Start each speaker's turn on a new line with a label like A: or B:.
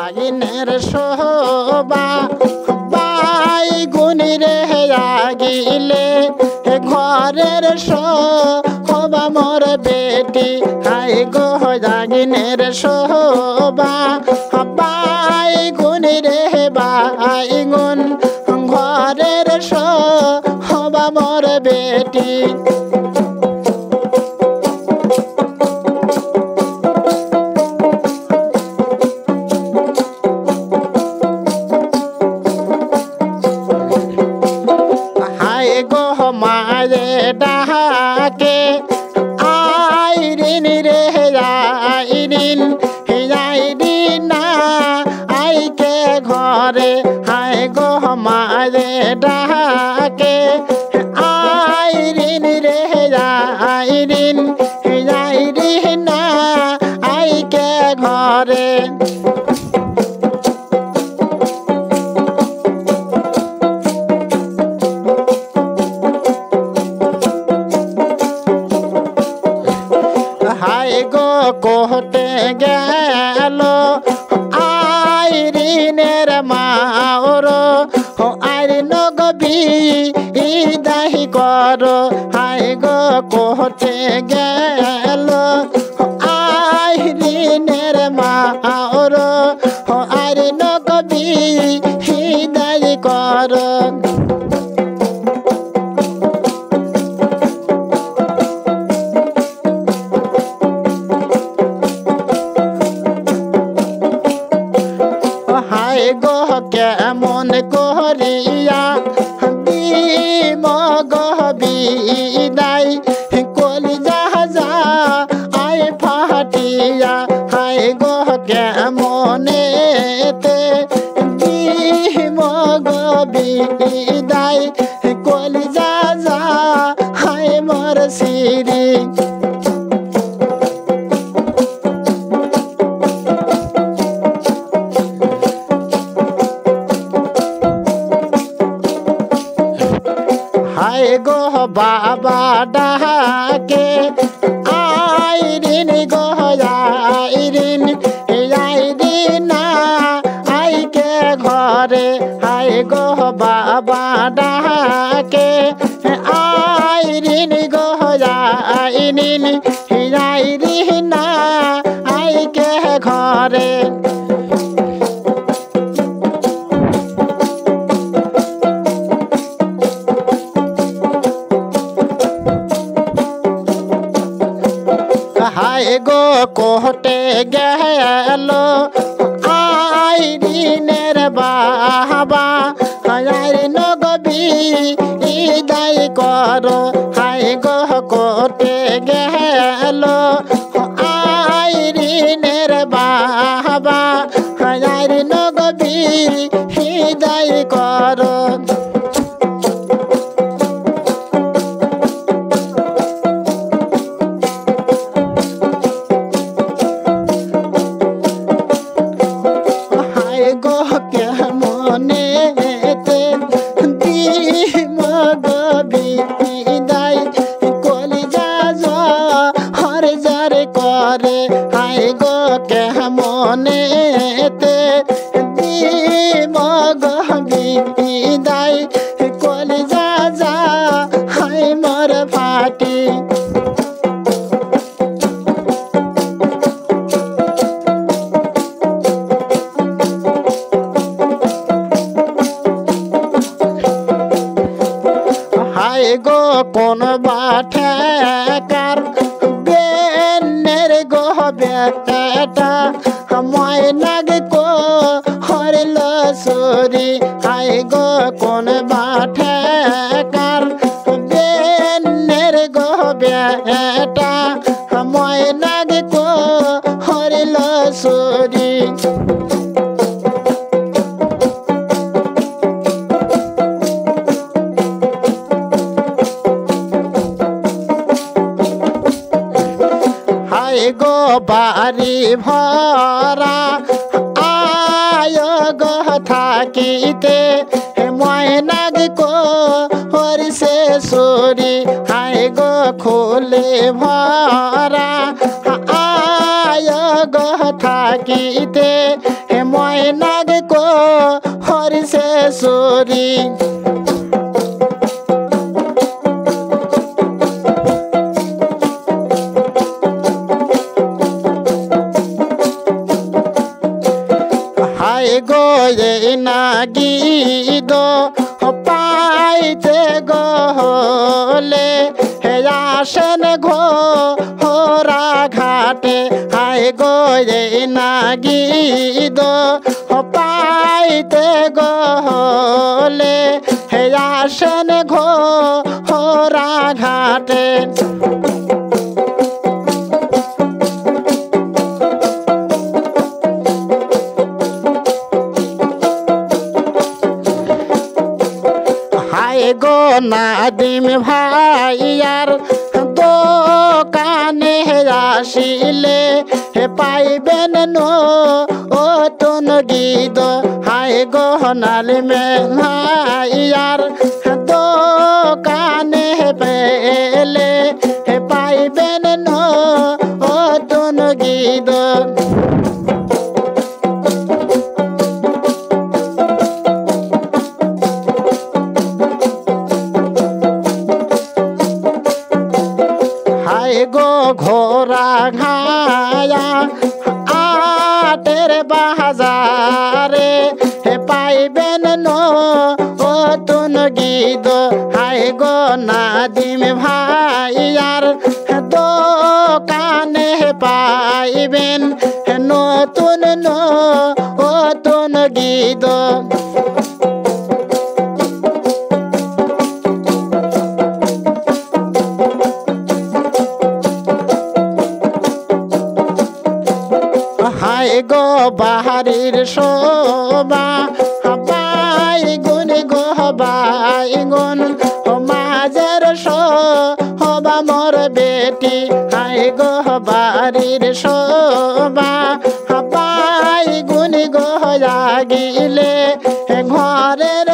A: লাগিনের শোভা by গুনি রে আগিলে ঘরের শোভা মোর বেটি high go লাগিনের Shobha by গুনি রে বাই গুন ঘরের শোভা মোর বেটি ডাকে আইরিন রে আইরিন আইরিনা আইকে ঘরে হায় গো মারে ডাকে আইরিন রে আইরিন আইরিনা আইকে ঘরে কোহটে গেল আইরিনের মাওর আইরিন গবি দাহি কর হাই গো কোহটে গেল আইরিনের মাওর আইরিন গবি দাহি কর কেমন করিয়া মগ বিদায় কলি যাহা আয় ফাটিয়া হায় গো কেমনেতে মগ বিদায় কলি যা হায় মোর সিরি হায় গো বাবা ডাকে আইরিন গো আইরিন আইরিনা আইকে ঘরে হায় গো বাবা ডাকে আইরিন গো আইরিন আইরিনা আইকে ঘরে হায় গো কোহটে গেল আইরিনের বাবা আইরিন গবি দায় কর হায় গো কোহটে গেল আইরিনের বাবা আইরিন গবি দায় কর কেমনেতে মগ বিদায় কলি যা হর জর করে হায় গো কেমনেতে মগ বিদায় কলি যা হায় মোর ফাটি হায় গো কোন বাঠেকার বেনের গো বেটা ময়নাগ কো হরল সুরি হায় গো কোন বাঠেকার বেনের গো বেটা ময়নাগ কো হরল সুরি হায় গো বাড়ি ভরা আয় গো থাকিতে ময়নাগ কো হরিষে সুরি হায় গো খুলে ভরা আয় গো থাকিতে ময়নাগ কো হরিষে সুরি হায় গো নাগি দো পাইতে গহলে হে আসেন ঘো হরা ঘাটে হায় গো নাগি দো পাইতে গহলে হে আসেন ঘো হরা ঘাটে গো নাদিম ভাইয়ার দোকানে আসিলে হে পাইবেন নো ও তুন গীত হায় গো নালিমে ভাইয়ার দোকানে পেলে হে পাইবেন নো ও তুন গীত গো ঘোরা ঘায়া আটের বাজারে হে পাইবেন নো ও তুন গীত হায় গো নাদিম ভাইয়ার দোকানে পাইবেন নতুন নো ও তুন গীত হায় গো বাহারির শোভা বাই গুন গো বাই গুন মাঝের শোভা মোর বেটি হায় গো বাহারির শোভা বাই গুন গো গিলে ঘরের